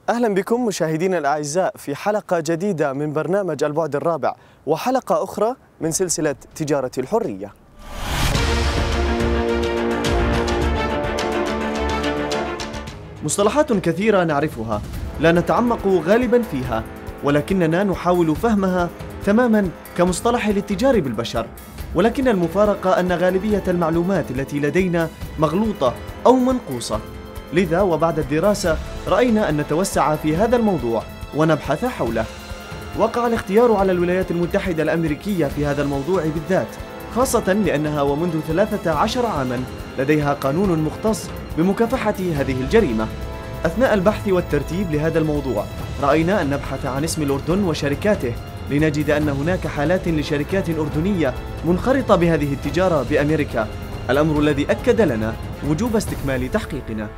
أهلا بكم مشاهدينا الأعزاء في حلقة جديدة من برنامج البعد الرابع، وحلقة أخرى من سلسلة تجارة الحرية. مصطلحات كثيرة نعرفها، لا نتعمق غالبا فيها، ولكننا نحاول فهمها تماما كمصطلح الاتجار بالبشر. ولكن المفارقة أن غالبية المعلومات التي لدينا مغلوطة أو منقوصة. لذا وبعد الدراسة رأينا أن نتوسع في هذا الموضوع ونبحث حوله. وقع الاختيار على الولايات المتحدة الامريكية في هذا الموضوع بالذات، خاصة لأنها ومنذ 13 عاما لديها قانون مختص بمكافحة هذه الجريمة. أثناء البحث والترتيب لهذا الموضوع رأينا أن نبحث عن اسم الأردن وشركاته، لنجد أن هناك حالات لشركات أردنية منخرطة بهذه التجارة بأمريكا، الأمر الذي أكد لنا وجوب استكمال تحقيقنا.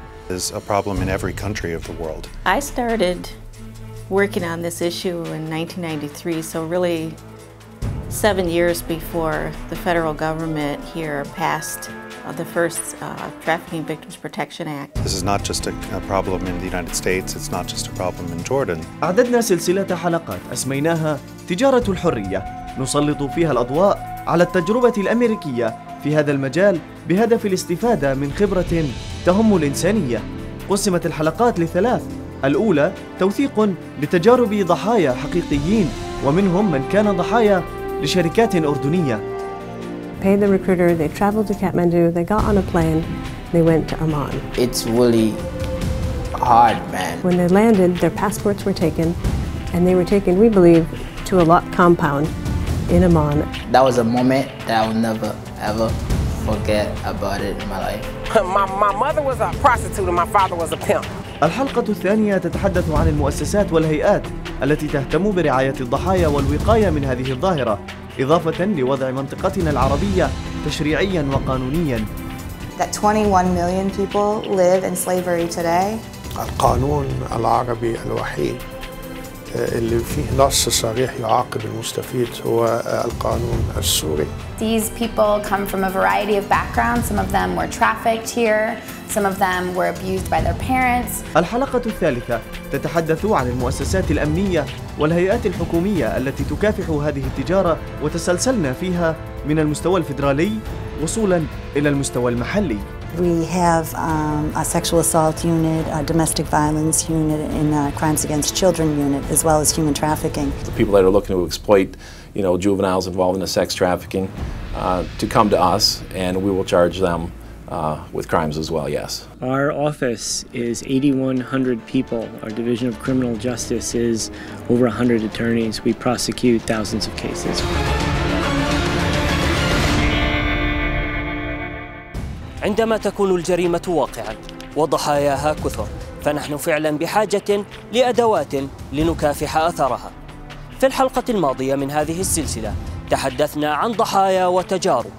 Is a problem in every country of the world. I started working on this issue in 1993, so really 7 years before the federal government here passed the first Trafficking Victims Protection Act. This is not just a problem in the United States, it's not just a problem in Jordan. أعددنا سلسلة حلقات أسميناها تجارة الحرية، نسلط فيها الأضواء على التجربة الأمريكية في هذا المجال بهدف الاستفادة من خبرة تهم الإنسانية. قسمت الحلقات لثلاث: الأولى توثيق لتجارب ضحايا حقيقيين، ومنهم من كان ضحايا لشركات أردنية. Paid the recruiter, they traveled to Kathmandu, they got on a plane, they went to Amman. It's really hard, man. When they landed, their passports were taken, and they were taken, we believe, to a lot compound in Amman. That was a moment that I will never, ever forget about it in my life. My mother was a prostitute and my father was a pimp. الحلقة الثانية تتحدث عن المؤسسات والهيئات التي تهتم برعاية الضحايا والوقاية من هذه الظاهرة، إضافة لوضع منطقتنا العربية تشريعياً وقانونياً. That 21 million people live in slavery today. القانون العربي الوحيد اللي فيه نص صريح يعاقب المستفيد هو القانون السوري. These people come from a variety of backgrounds. Some of them were trafficked here. Some of them were abused by their parents. الحلقة الثالثة تتحدث عن المؤسسات الأمنية والهيئات الحكومية التي تكافح هذه التجارة، وتسلسلنا فيها من المستوى الفيدرالي وصولاً إلى المستوى المحلي. We have a sexual assault unit, a domestic violence unit, and a crimes against children unit, as well as human trafficking. The people that are looking to exploit, juveniles involved in the sex trafficking, to come to us, and we will charge them with crimes as well, yes. Our office is 8,100 people. Our Division of Criminal Justice is over 100 attorneys. We prosecute thousands of cases. عندما تكون الجريمة واقعاً وضحاياها كثر، فنحن فعلاً بحاجة لأدوات لنكافح أثرها. في الحلقة الماضية من هذه السلسلة تحدثنا عن ضحايا وتجارب.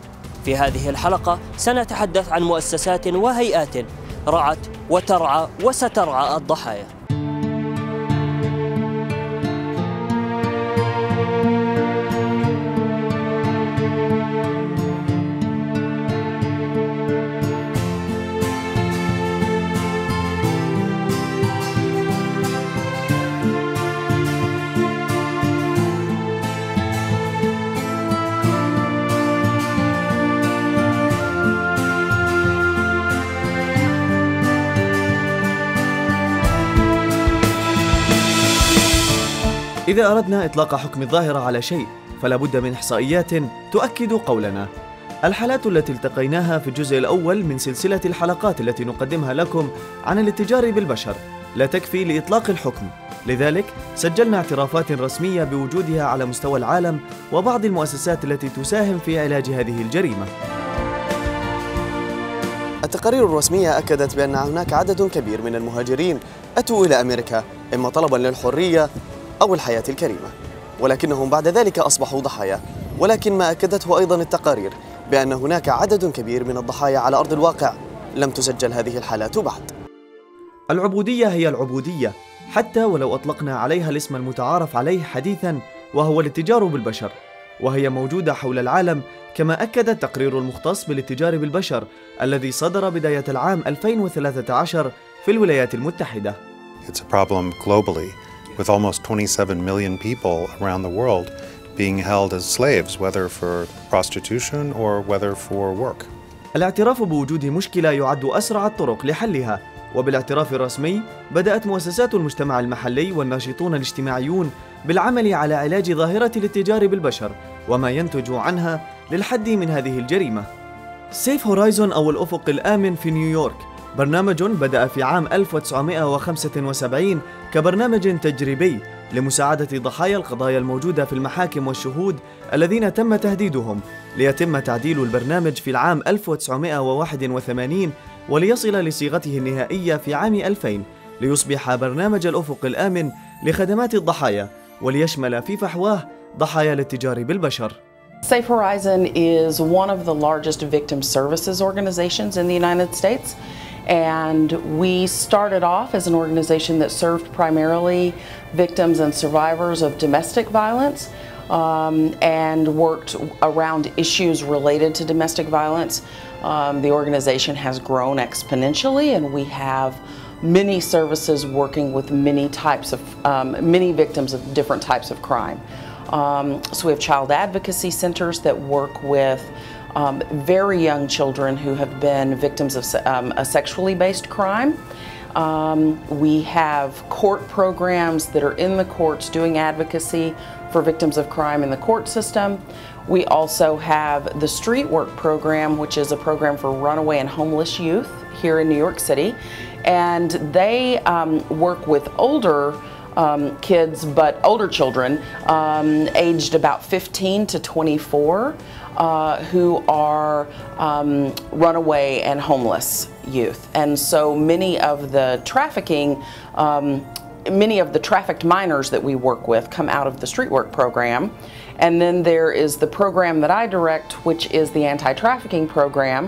في هذه الحلقة سنتحدث عن مؤسسات وهيئات رعت وترعى وسترعى الضحايا. إذا أردنا إطلاق حكم الظاهرة على شيء فلا بد من إحصائيات تؤكد قولنا. الحالات التي التقيناها في الجزء الأول من سلسلة الحلقات التي نقدمها لكم عن الاتجار بالبشر لا تكفي لإطلاق الحكم، لذلك سجلنا اعترافات رسمية بوجودها على مستوى العالم وبعض المؤسسات التي تساهم في علاج هذه الجريمة. التقارير الرسمية أكدت بأن هناك عدد كبير من المهاجرين أتوا إلى أمريكا إما طلباً للحرية أو الحياة الكريمة، ولكنهم بعد ذلك أصبحوا ضحايا. ولكن ما أكدته أيضاً التقارير بأن هناك عدد كبير من الضحايا على أرض الواقع لم تسجل هذه الحالات بعد. العبودية هي العبودية، حتى ولو أطلقنا عليها الاسم المتعارف عليه حديثاً وهو الاتجار بالبشر، وهي موجودة حول العالم، كما أكد التقرير المختص بالاتجار بالبشر الذي صدر بداية العام 2013 في الولايات المتحدة. It's a problem globally, with almost 27 million people around the world being held as slaves, whether for prostitution or whether for work. الاعتراف بوجود مشكلة يعد أسرع الطرق لحلها، وبالاعتراف الرسمي بدأت مؤسسات المجتمع المحلي والناشطون الاجتماعيون بالعمل على علاج ظاهرة الاتجار بالبشر وما ينتج عنها للحد من هذه الجريمة. سيف هورايزون أو الأفق الآمن في نيويورك برنامج بدأ في عام 1975 كبرنامج تجريبي لمساعدة ضحايا القضايا الموجودة في المحاكم والشهود الذين تم تهديدهم، ليتم تعديل البرنامج في العام 1981 وليصل لصيغته النهائية في عام 2000 ليصبح برنامج الأفق الآمن لخدمات الضحايا وليشمل في فحواه ضحايا الاتجار بالبشر. Safe Horizon is one of the largest victim services organizations in the United States, and we started off as an organization that served primarily victims and survivors of domestic violence and worked around issues related to domestic violence. The organization has grown exponentially, and we have many services working with many victims of different types of crime. So we have child advocacy centers that work with very young children who have been victims of a sexually based crime. We have court programs that are in the courts doing advocacy for victims of crime in the court system. We also have the Street Work program, which is a program for runaway and homeless youth here in New York City. And they work with older kids, but older children aged about 15 to 24 who are runaway and homeless youth. And so many of the trafficked minors that we work with come out of the Street Work program. And then there is the program that I direct, which is the anti-trafficking program.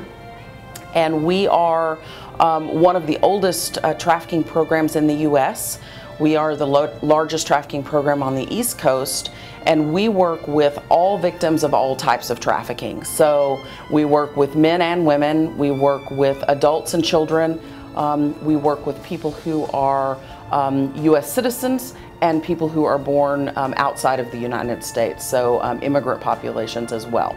And we are one of the oldest trafficking programs in the U.S. We are the largest trafficking program on the East Coast, and we work with all victims of all types of trafficking. So we work with men and women, we work with adults and children, we work with people who are U.S. citizens and people who are born outside of the United States, so immigrant populations as well.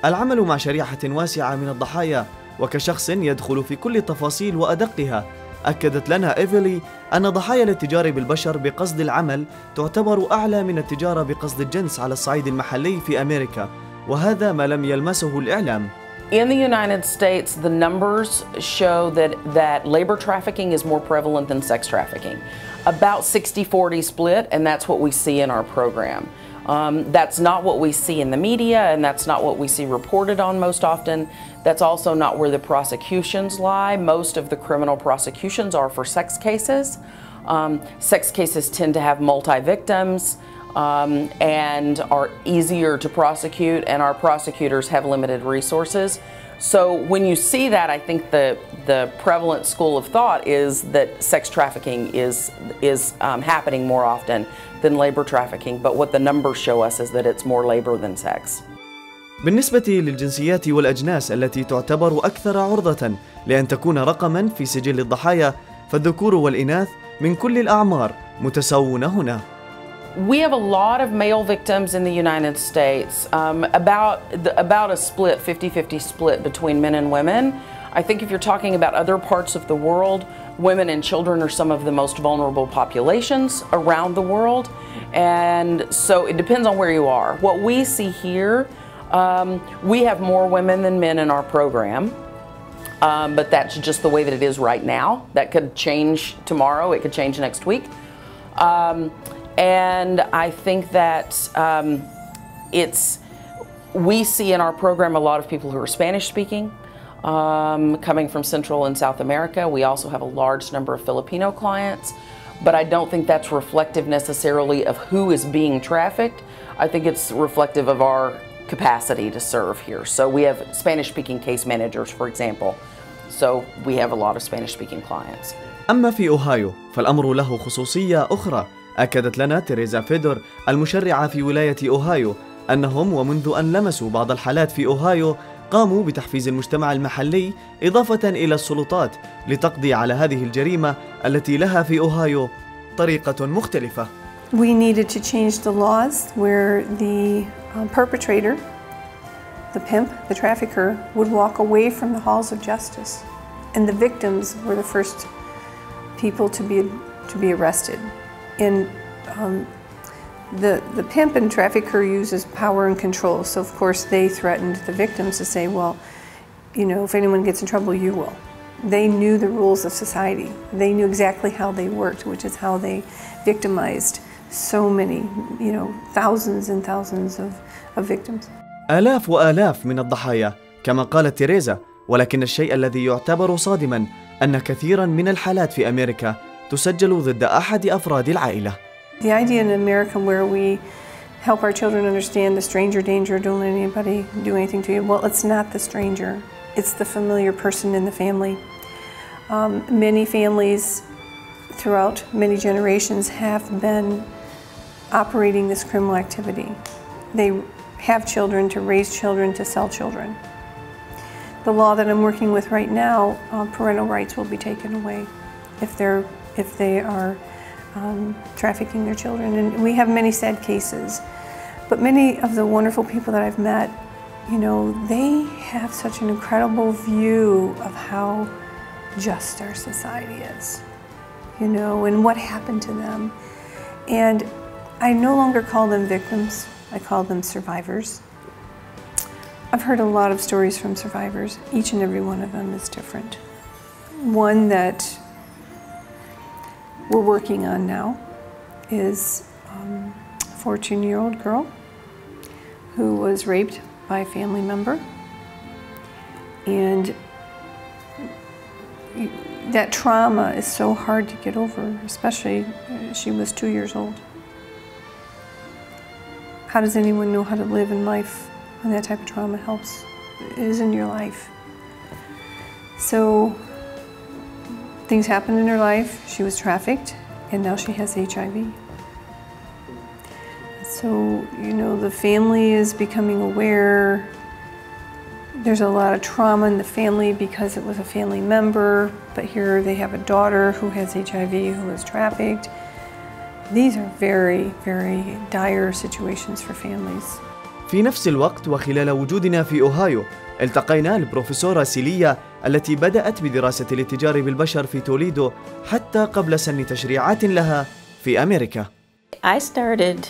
العمل مع شريحة واسعة من الضحايا وكشخص يدخل في كل التفاصيل وأدقها، أكدت لنا إيفيلي أن ضحايا الاتجار بالبشر بقصد العمل تعتبر أعلى من التجارة بقصد الجنس على الصعيد المحلي في أمريكا، وهذا ما لم يلمسه الإعلام. In the United States, the numbers show that labor trafficking is more prevalent than sex trafficking. About 60-40 split, and that's what we see in our program. That's not what we see in the media, and that's not what we see reported on most often. That's also not where the prosecutions lie. Most of the criminal prosecutions are for sex cases. Sex cases tend to have multi-victims and are easier to prosecute, and our prosecutors have limited resources. So when you see that, I think the prevalent school of thought is that sex trafficking is happening more often than labor trafficking, but what the numbers show us is that it's more labor than sex. بالنسبة للجنسيات والأجناس التي تعتبر أكثر عرضة لأن تكون رقماً في سجل الضحايا، فالذكور والإناث من كل الأعمار متساوون هنا. We have a lot of male victims in the United States, about a split, 50-50 split between men and women. I think if you're talking about other parts of the world, women and children are some of the most vulnerable populations around the world, and so it depends on where you are. What we see here, we have more women than men in our program, but that's just the way that it is right now. That could change tomorrow, it could change next week. And I think that we see in our program a lot of people who are Spanish speaking, coming from Central and South America. We also have a large number of Filipino clients, but I don't think that's reflective necessarily of who is being trafficked. I think it's reflective of our capacity to serve here. So we have Spanish speaking case managers, for example. So we have a lot of Spanish speaking clients. أما في أوهايو فالأمر له خصوصية أخرى. أكدت لنا تيريزا فيدور المشرعة في ولاية أوهايو أنهم ومنذ أن لمسوا بعض الحالات في أوهايو قاموا بتحفيز المجتمع المحلي إضافة إلى السلطات لتقضي على هذه الجريمة التي لها في أوهايو طريقة مختلفة. We needed to change the laws where the perpetrator, the pimp, the trafficker, would walk away from the halls of justice, and the victims were the first people to be arrested. And the pimp and trafficker uses power and control, so of course they threatened the victims to say, well, you know, if anyone gets in trouble, you will. They knew the rules of society. They knew exactly how they worked, which is how they victimized so many, you know, thousands and thousands of victims. آلاف وآلاف من الضحايا كما قالت تيريزا، ولكن الشيء الذي يعتبر صادما أن كثيرا من الحالات في أمريكا تسجل ضد أحد أفراد العائلة. The idea in America where we help our children understand the stranger danger, don't let anybody do anything to you. Well, it's not the stranger. It's the familiar person in the family. Many families throughout many generations have been operating this criminal activity. They have children to raise children to sell children. The law that I'm working with right now, parental rights will be taken away if they are trafficking their children. And we have many sad cases, but many of the wonderful people that I've met, you know, they have such an incredible view of how just our society is, you know, and what happened to them. And I no longer call them victims, I call them survivors. I've heard a lot of stories from survivors. Each and every one of them is different. One that we're working on now is a 14-year-old girl who was raped by a family member, and that trauma is so hard to get over, especially she was 2 years old. How does anyone know how to live in life when that type of trauma is in your life? So things happened in her life. She was trafficked, and now she has HIV. So, you know, the family is becoming aware. There's a lot of trauma in the family because it was a family member, but here they have a daughter who has HIV who was trafficked. These are very, very dire situations for families. في نفس الوقت وخلال وجودنا في أوهايو التقينا البروفيسورة سيليا التي بدأت بدراسة الاتجار بالبشر في توليدو حتى قبل سن تشريعات لها في أمريكا. I started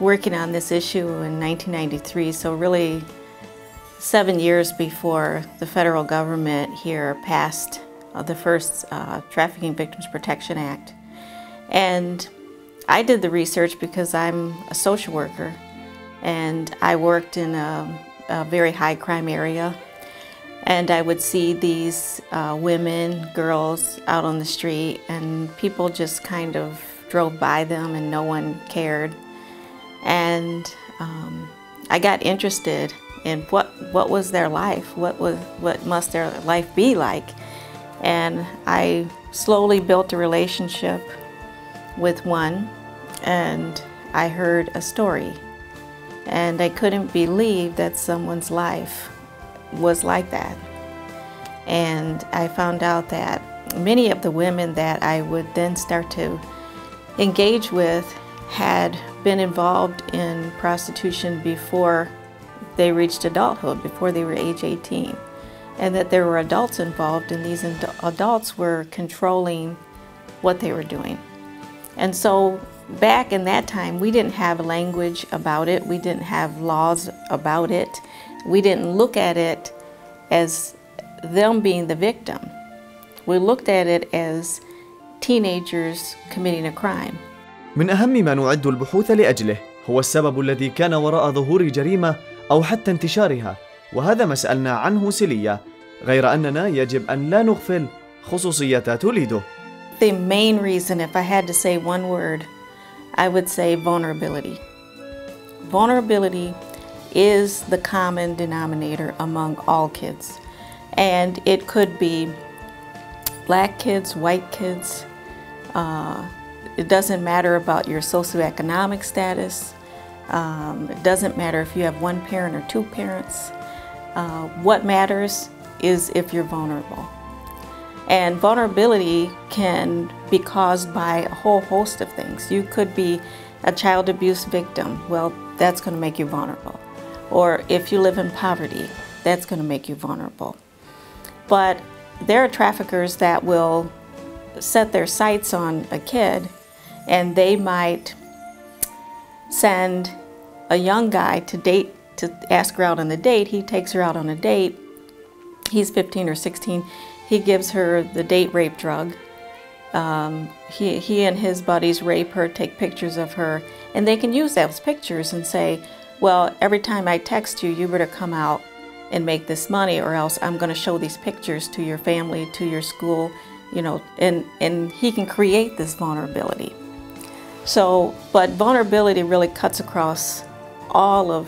working on this issue in 1993, so really 7 years before the federal government here passed the first Trafficking Victims Protection Act. And I did the research because I'm a social worker, and I worked in a very high crime area, and I would see these women, girls out on the street, and people just kind of drove by them and no one cared. And I got interested in what was their life, what must their life be like. And I slowly built a relationship with one, and I heard a story. And I couldn't believe that someone's life was like that. And I found out that many of the women that I would then start to engage with had been involved in prostitution before they reached adulthood, before they were age 18. And that there were adults involved, and these adults were controlling what they were doing. And so back in that time, we didn't have a language about it. We didn't have laws about it. We didn't look at it as them being the victim. We looked at it as teenagers committing a crime. من أهم ما نعد البحوث لأجله هو السبب الذي كان وراء ظهور جريمة أو حتى انتشارها، وهذا ما سألنا عنه سيليا، غير أننا يجب أن لا نغفل خصوصية توليدو. The main reason, if I had to say one word, I would say vulnerability. Vulnerability is the common denominator among all kids. And it could be black kids, white kids. It doesn't matter about your socioeconomic status. It doesn't matter if you have one parent or two parents. what matters is if you're vulnerable. And vulnerability can be caused by a whole host of things. You could be a child abuse victim. Well, that's going to make you vulnerable. Or if you live in poverty, that's going to make you vulnerable. But there are traffickers that will set their sights on a kid, and they might send a young guy to ask her out on a date. He takes her out on a date. He's 15 or 16. He gives her the date rape drug. He and his buddies rape her, take pictures of her, and they can use those pictures and say, well, every time I text you, you better come out and make this money, or else I'm going to show these pictures to your family, to your school, you know, and he can create this vulnerability. So, but vulnerability really cuts across all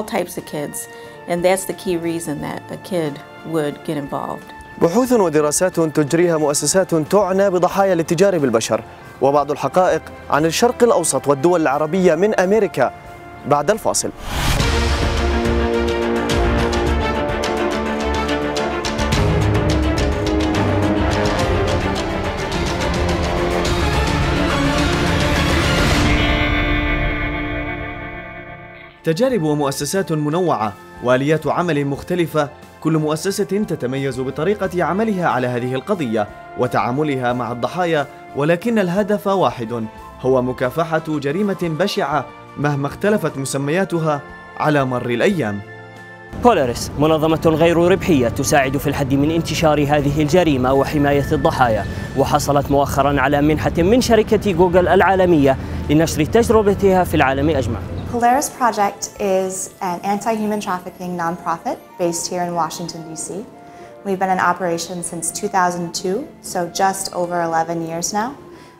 types of kids, and that's the key reason that a kid would get involved. بحوث ودراسات تجريها مؤسسات تعنى بضحايا الاتجار بالبشر، وبعض الحقائق عن الشرق الأوسط والدول العربية من أمريكا بعد الفاصل. تجارب ومؤسسات منوعة وآليات عمل مختلفة، كل مؤسسة تتميز بطريقة عملها على هذه القضية وتعاملها مع الضحايا، ولكن الهدف واحد، هو مكافحة جريمة بشعة مهما اختلفت مسمياتها على مر الأيام. بولاريس منظمة غير ربحية تساعد في الحد من انتشار هذه الجريمة وحماية الضحايا، وحصلت مؤخرا على منحة من شركة جوجل العالمية لنشر تجربتها في العالم أجمع. Polaris Project is an anti-human trafficking nonprofit based here in Washington, D.C. We've been in operation since 2002, so just over 11 years now.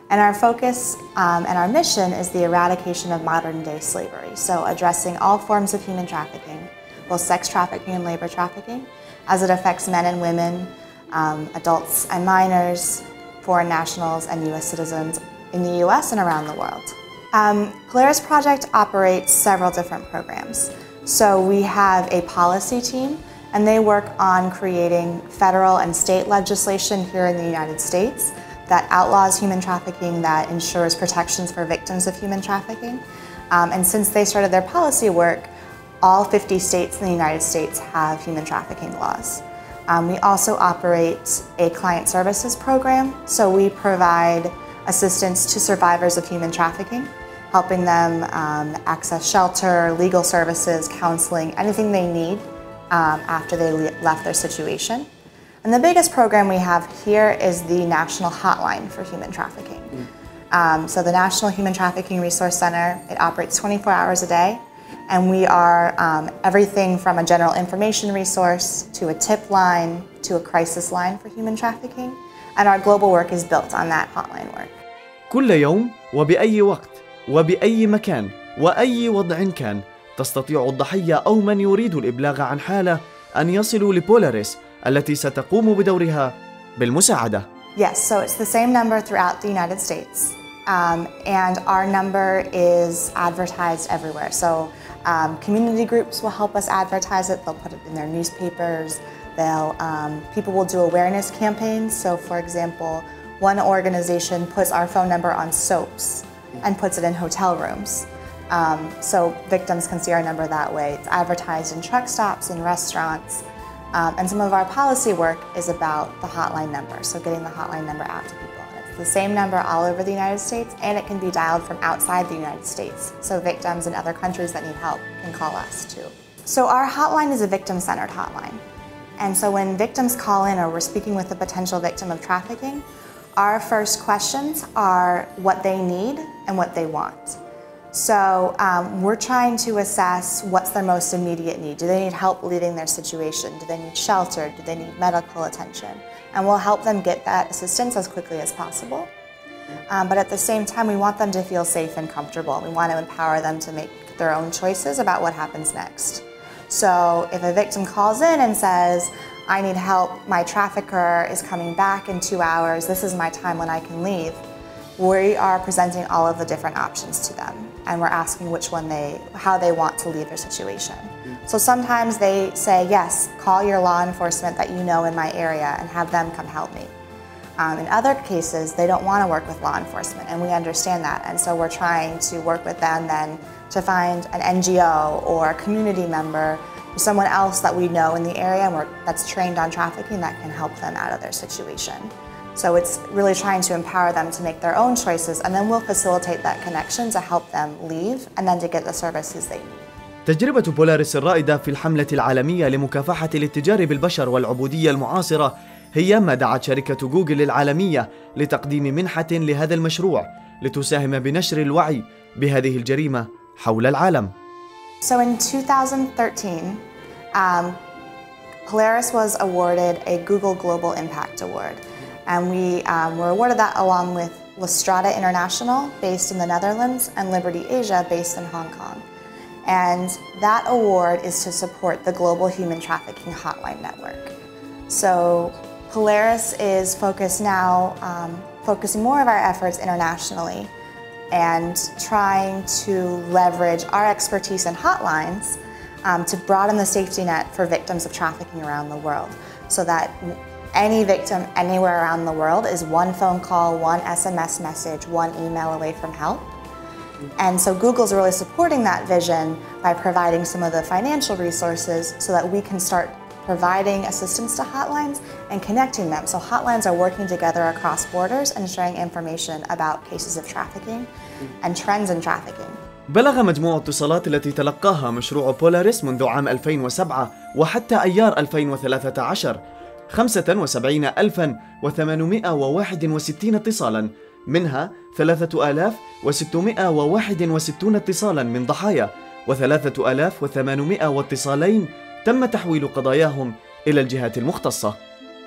And our focus and our mission is the eradication of modern-day slavery, so addressing all forms of human trafficking, both sex trafficking and labor trafficking, as it affects men and women, adults and minors, foreign nationals and U.S. citizens in the U.S. and around the world. Polaris Project operates several different programs. So we have a policy team, and they work on creating federal and state legislation here in the United States that outlaws human trafficking, that ensures protections for victims of human trafficking. And since they started their policy work, all 50 states in the United States have human trafficking laws. We also operate a client services program, so we provide assistance to survivors of human trafficking, helping them access shelter, legal services, counseling, anything they need after they left their situation. And the biggest program we have here is the National Hotline for Human Trafficking. So the National Human Trafficking Resource Center, it operates 24 hours a day, and we are everything from a general information resource to a tip line to a crisis line for human trafficking, and our global work is built on that hotline work. كل يوم وبأي وقت وبأي مكان وأي وضع كان، تستطيع الضحية أو من يريد الإبلاغ عن حالة أن يصلوا لبولاريس التي ستقوم بدورها بالمساعدة. Yes, so it's the same number throughout the United States, and our number is advertised everywhere. So community groups will help us advertise it. They'll put it in their newspapers. People will do awareness campaigns. So for example, one organization puts our phone number on soaps and puts it in hotel rooms. So victims can see our number that way. It's advertised in truck stops and restaurants. And some of our policy work is about the hotline number, so getting the hotline number out to people. It's the same number all over the United States, and it can be dialed from outside the United States. So victims in other countries that need help can call us too. So our hotline is a victim-centered hotline. And so when victims call in or we're speaking with a potential victim of trafficking, our first questions are what they need and what they want. So we're trying to assess what's their most immediate need. Do they need help leaving their situation? Do they need shelter? Do they need medical attention? And we'll help them get that assistance as quickly as possible. But at the same time, we want them to feel safe and comfortable. We want to empower them to make their own choices about what happens next. So if a victim calls in and says, I need help, my trafficker is coming back in 2 hours, this is my time when I can leave, we are presenting all of the different options to them. and we're asking how they want to leave their situation. So sometimes they say, yes, call your law enforcement that you know in my area and have them come help me. In other cases, they don't want to work with law enforcement, and we understand that. And so we're trying to work with them then to find an NGO or a community member, someone else that we know in the area that's trained on trafficking that can help them out of their situation. So it's really trying to empower them to make their own choices, and then we'll facilitate that connection to help them leave and then to get the services they need. تجربة بولاريس الرائدة في الحملة العالمية لمكافحة الاتجار بالبشر والعبودية المعاصرة هي ما دعت شركة جوجل العالمية لتقديم منحة لهذا المشروع لتساهم بنشر الوعي بهذه الجريمة حول العالم. So in 2013, Polaris was awarded a Google Global Impact Award. And we were awarded that along with Lastrada International, based in the Netherlands, and Liberty Asia, based in Hong Kong. And that award is to support the Global Human Trafficking Hotline Network. So Polaris is focused now, focusing more of our efforts internationally and trying to leverage our expertise in hotlines to broaden the safety net for victims of trafficking around the world, so that any victim anywhere around the world is one phone call, one SMS message, one email away from help. And so Google's really supporting that vision by providing some of the financial resources so that we can start providing assistance to hotlines and connecting them. So hotlines are working together across borders and sharing information about cases of trafficking and trends in trafficking. بلغ مجموع الاتصالات التي تلقاها مشروع بولاريس منذ عام 2007 وحتى أيار 2013 75,861 اتصالاً، منها 3,661 اتصالاً من ضحايا، و3,800 اتصالين تم تحويل قضاياهم إلى الجهات المختصة.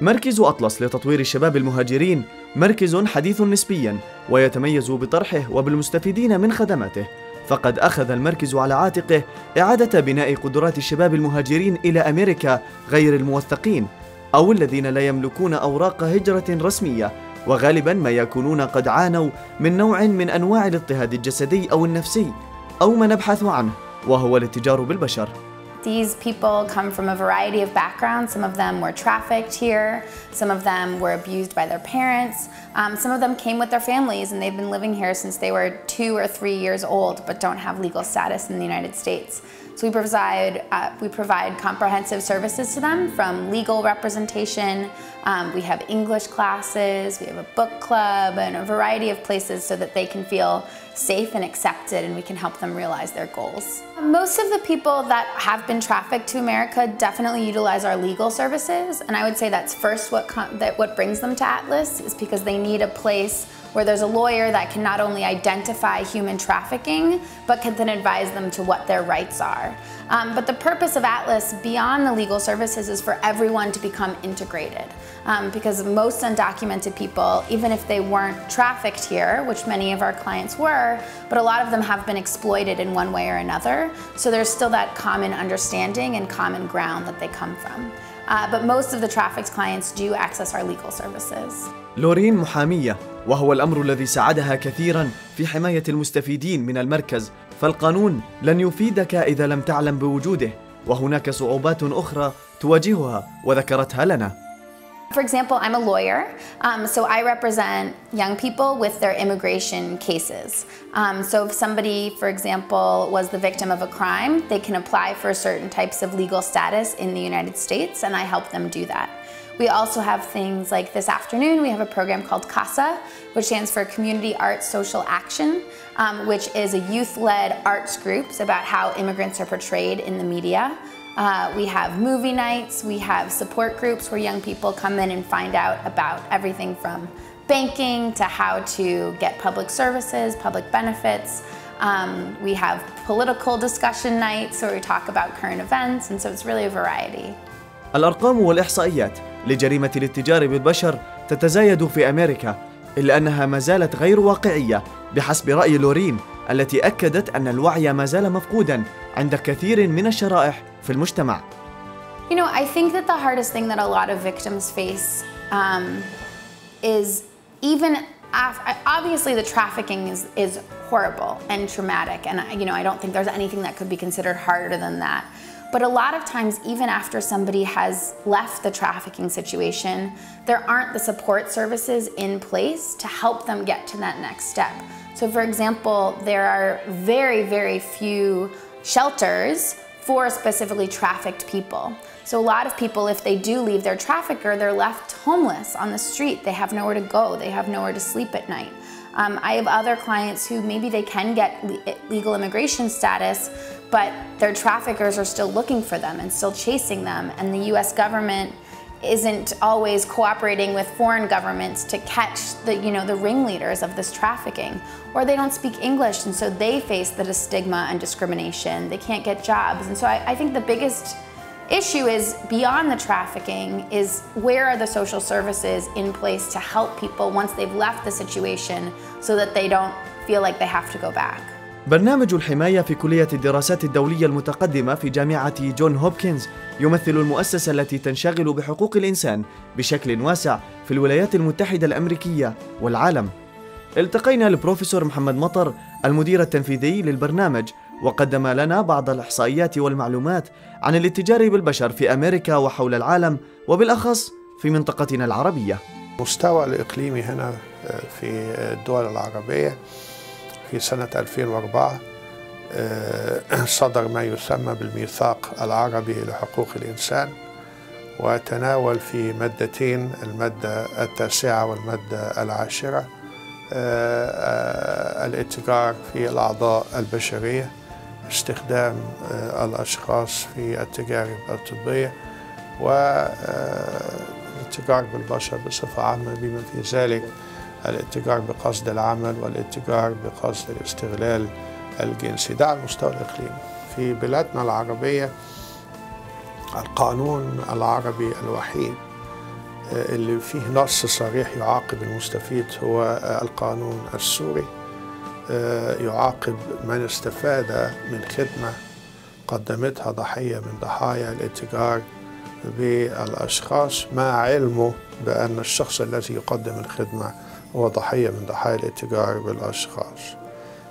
مركز أطلس لتطوير الشباب المهاجرين مركز حديث نسبياً ويتميز بطرحه وبالمستفيدين من خدماته، فقد أخذ المركز على عاتقه إعادة بناء قدرات الشباب المهاجرين إلى أمريكا غير الموثقين أو الذين لا يملكون أوراق هجرة رسمية، وغالباً ما يكونون قد عانوا من نوع من أنواع الاضطهاد الجسدي أو النفسي أو ما نبحث عنه وهو الاتجار بالبشر. These people come from a variety of backgrounds. Some of them were trafficked here. Some of them were abused by their parents. Some of them came with their families and they've been living here since they were 2 or 3 years old but don't have legal status in the United States. So we provide comprehensive services to them, from legal representation, we have English classes, we have a book club, and a variety of places so that they can feel safe and accepted and we can help them realize their goals. Most of the people that have been trafficked to America definitely utilize our legal services, and I would say that's first what brings them to Atlas, is because they need a place where there's a lawyer that can not only identify human trafficking, but can then advise them to what their rights are. But the purpose of Atlas beyond the legal services is for everyone to become integrated. Because most undocumented people, even if they weren't trafficked here, which many of our clients were, but a lot of them have been exploited in one way or another. So there's still that common understanding and common ground that they come from. But most of the trafficked clients do access our legal services. لورين محامية، وهو الأمر الذي ساعدها كثيراً في حماية المستفيدين من المركز، فالقانون لن يفيدك إذا لم تعلم بوجوده، وهناك صعوبات أخرى تواجهها وذكرتها لنا. For example, I'm a lawyer, so I represent young people with their immigration cases. So if somebody, for example, was the victim of a crime, they can apply for certain types of legal status in the United States, and I help them do that. We also have things like this afternoon, we have a program called CASA, which stands for Community Arts Social Action, which is a youth-led arts groups about how immigrants are portrayed in the media. We have movie nights, we have support groups where young people come in and find out about everything from banking to how to get public services, public benefits. We have political discussion nights where we talk about current events, and so it's really a variety. الأرقام والإحصائيات لجريمة الاتجار بالبشر تتزايد في أمريكا، إلا أنها ما زالت غير واقعية بحسب رأي لورين، التي أكدت أن الوعي ما زال مفقوداً عند كثير من الشرائح في المجتمع. You know, I think that the hardest thing that a lot of victims face is even after, obviously the trafficking is horrible and traumatic, and I don't think there's anything that could be considered harder than that. But a lot of times, even after somebody has left the trafficking situation, there aren't the support services in place to help them get to that next step. So for example, there are very, very few shelters for specifically trafficked people. So a lot of people, if they do leave their trafficker, they're left homeless on the street. They have nowhere to go. They have nowhere to sleep at night. I have other clients who maybe they can get legal immigration status, but their traffickers are still looking for them and still chasing them, and the US government isn't always cooperating with foreign governments to catch the ringleaders of this trafficking. Or they don't speak English, and so they face the stigma and discrimination. They can't get jobs. And so I think the biggest issue is beyond the trafficking is where are the social services in place to help people once they've left the situation so that they don't feel like they have to go back. برنامج الحماية في كلية الدراسات الدولية المتقدمة في جامعة جون هوبكنز يمثل المؤسسة التي تنشغل بحقوق الإنسان بشكل واسع في الولايات المتحدة الامريكية والعالم. التقينا البروفيسور محمد مطر المدير التنفيذي للبرنامج، وقدم لنا بعض الإحصائيات والمعلومات عن الاتجار بالبشر في أمريكا وحول العالم، وبالأخص في منطقتنا العربية. المستوى الإقليمي هنا في الدول العربية في سنة 2004 صدر ما يسمى بالميثاق العربي لحقوق الإنسان، وتناول في مادتين، المادة 9 والمادة 10، الاتجار في الأعضاء البشرية، استخدام الأشخاص في التجارب الطبية، والاتجار بالبشر بصفة عامة بما في ذلك الاتجار بقصد العمل والاتجار بقصد الاستغلال الجنسي. ده على المستوى الإقليمي. في بلادنا العربية القانون العربي الوحيد اللي فيه نص صريح يعاقب المستفيد هو القانون السوري. يعاقب من استفاد من خدمة قدمتها ضحية من ضحايا الاتجار بالأشخاص مع علمه بأن الشخص الذي يقدم الخدمة هو ضحية من ضحايا الاتجار بالأشخاص.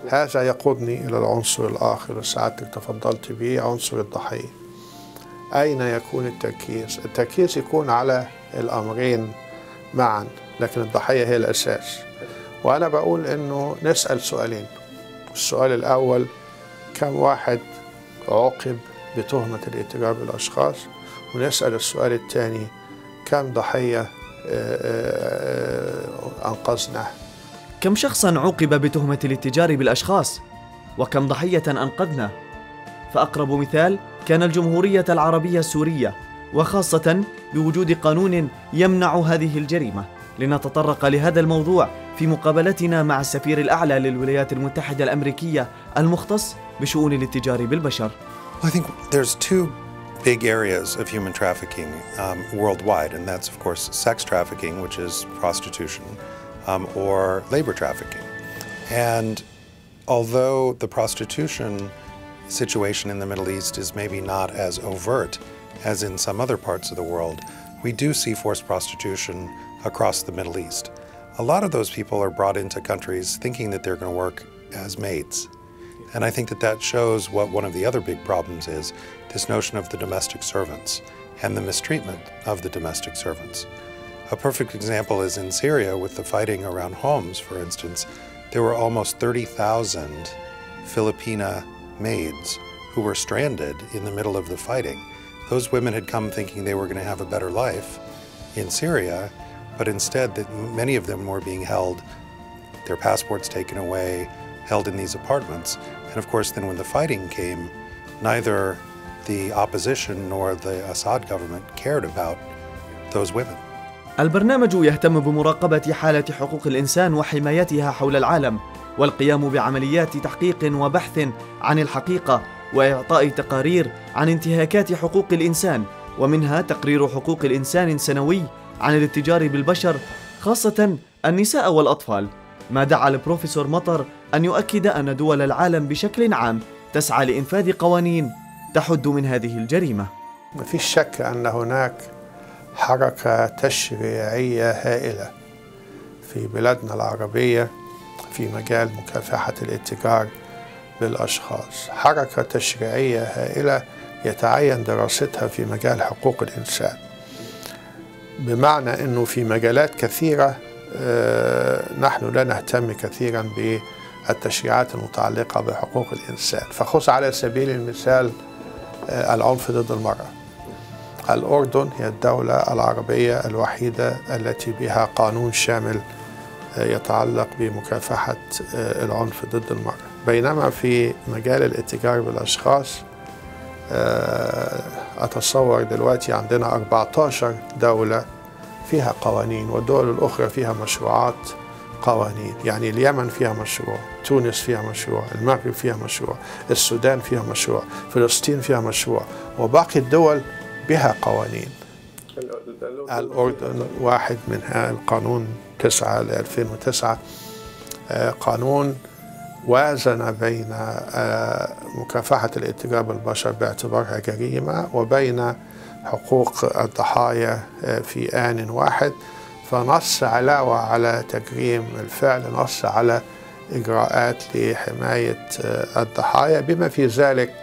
هذا يقودني إلى العنصر الآخر اللي سعادتك تفضلت به، عنصر الضحية. أين يكون التركيز؟ التركيز يكون على الأمرين معا، لكن الضحية هي الأساس. وأنا بقول إنه نسأل سؤالين. السؤال الأول، كم واحد عوقب بتهمة الاتجار بالأشخاص؟ ونسأل السؤال الثاني، كم ضحية أنقذنا؟ كم شخصاً عوقب بتهمة الاتجار بالأشخاص؟ وكم ضحية أنقذنا؟ فأقرب مثال كان الجمهورية العربية السورية، وخاصة بوجود قانون يمنع هذه الجريمة. لنتطرق لهذا الموضوع في مقابلتنا مع السفير الأعلى للولايات المتحدة الأمريكية المختص بشؤون الاتجار بالبشر. I think there's two big areas of human trafficking worldwide, and that's of course sex trafficking, which is prostitution, or labor trafficking. And although the prostitution situation in the Middle East is maybe not as overt as in some other parts of the world, we do see forced prostitution across the Middle East. A lot of those people are brought into countries thinking that they're going to work as maids. And I think that that shows what one of the other big problems is, this notion of the domestic servants and the mistreatment of the domestic servants. A perfect example is in Syria with the fighting around Homs, for instance. There were almost 30,000 Filipina maids who were stranded in the middle of the fighting. Those women had come thinking they were going to have a better life in Syria, but instead that many of them were being held, their passports taken away, held in these apartments. And of course then when the fighting came, neither the opposition nor the Assad government cared about those women. البرنامج يهتم بمراقبة حالة حقوق الإنسان وحمايتها حول العالم، والقيام بعمليات تحقيق وبحث عن الحقيقة، وإعطاء تقارير عن انتهاكات حقوق الإنسان، ومنها تقرير حقوق الإنسان سنوي عن الاتجار بالبشر، خاصة النساء والأطفال، ما دعا البروفيسور مطر أن يؤكد أن دول العالم بشكل عام تسعى لإنفاذ قوانين تحد من هذه الجريمة. ما فيش شك أن هناك حركة تشريعية هائلة في بلادنا العربية في مجال مكافحة الاتجار بالأشخاص، حركة تشريعية هائلة يتعين دراستها في مجال حقوق الإنسان، بمعنى أنه في مجالات كثيرة نحن لا نهتم كثيرا بالتشريعات المتعلقة بحقوق الإنسان. فخذ على سبيل المثال العنف ضد المرأة. الأردن هي الدولة العربية الوحيدة التي بها قانون شامل يتعلق بمكافحة العنف ضد المرأة، بينما في مجال الاتجار بالأشخاص أتصور دلوقتي عندنا 14 دولة فيها قوانين، والدول الأخرى فيها مشروعات قوانين. يعني اليمن فيها مشروع، تونس فيها مشروع، المغرب فيها مشروع، السودان فيها مشروع، فلسطين فيها مشروع، وباقي الدول بها قوانين. الأردن واحد منها، القانون 9 ل 2009 قانون وازن بين مكافحة الاتجار بالبشر باعتبارها جريمة وبين حقوق الضحايا في آن واحد، فنص علاوة على تجريم الفعل نص على إجراءات لحماية الضحايا، بما في ذلك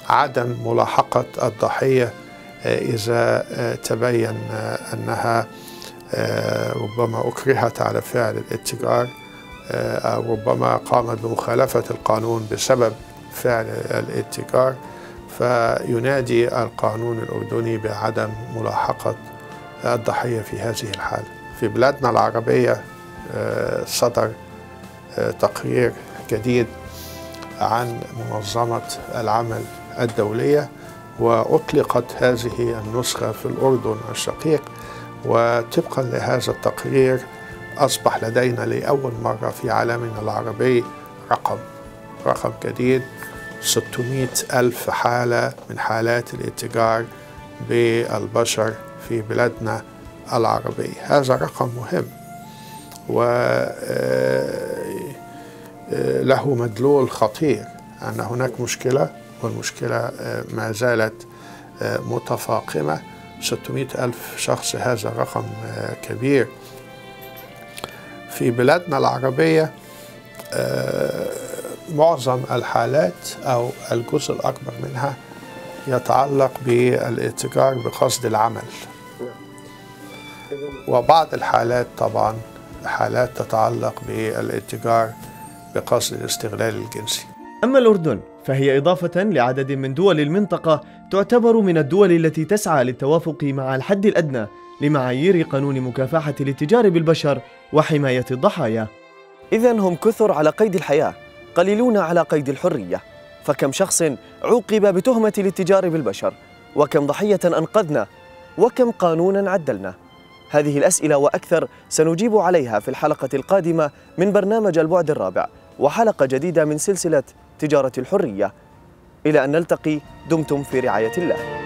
عدم ملاحقة الضحية إذا تبين أنها ربما أكرهت على فعل الاتجار أو ربما قامت بمخالفة القانون بسبب فعل الاتجار، فينادي القانون الأردني بعدم ملاحقة الضحية في هذه الحالة. في بلادنا العربية صدر تقرير جديد عن منظمة العمل الدولية، وأطلقت هذه النسخة في الأردن الشقيق، وطبقا لهذا التقرير أصبح لدينا لأول مرة في عالمنا العربي رقم جديد، 600,000 حالة من حالات الاتجار بالبشر في بلادنا العربية. هذا رقم مهم وله مدلول خطير أن هناك مشكلة، والمشكلة ما زالت متفاقمة. 600,000 شخص هذا رقم كبير. في بلادنا العربية معظم الحالات أو الجزء الأكبر منها يتعلق بالاتجار بقصد العمل، وبعض الحالات طبعا حالات تتعلق بالاتجار بقصد الاستغلال الجنسي. أما الأردن فهي إضافة لعدد من دول المنطقة تعتبر من الدول التي تسعى للتوافق مع الحد الأدنى لمعايير قانون مكافحة الاتجار بالبشر وحماية الضحايا. إذن هم كثر على قيد الحياة، قليلون على قيد الحرية. فكم شخص عوقب بتهمة الاتجار بالبشر؟ وكم ضحية أنقذنا؟ وكم قانونا عدلنا؟ هذه الأسئلة وأكثر سنجيب عليها في الحلقة القادمة من برنامج البعد الرابع، وحلقة جديدة من سلسلة تجارة الحرية. إلى أن نلتقي، دمتم في رعاية الله.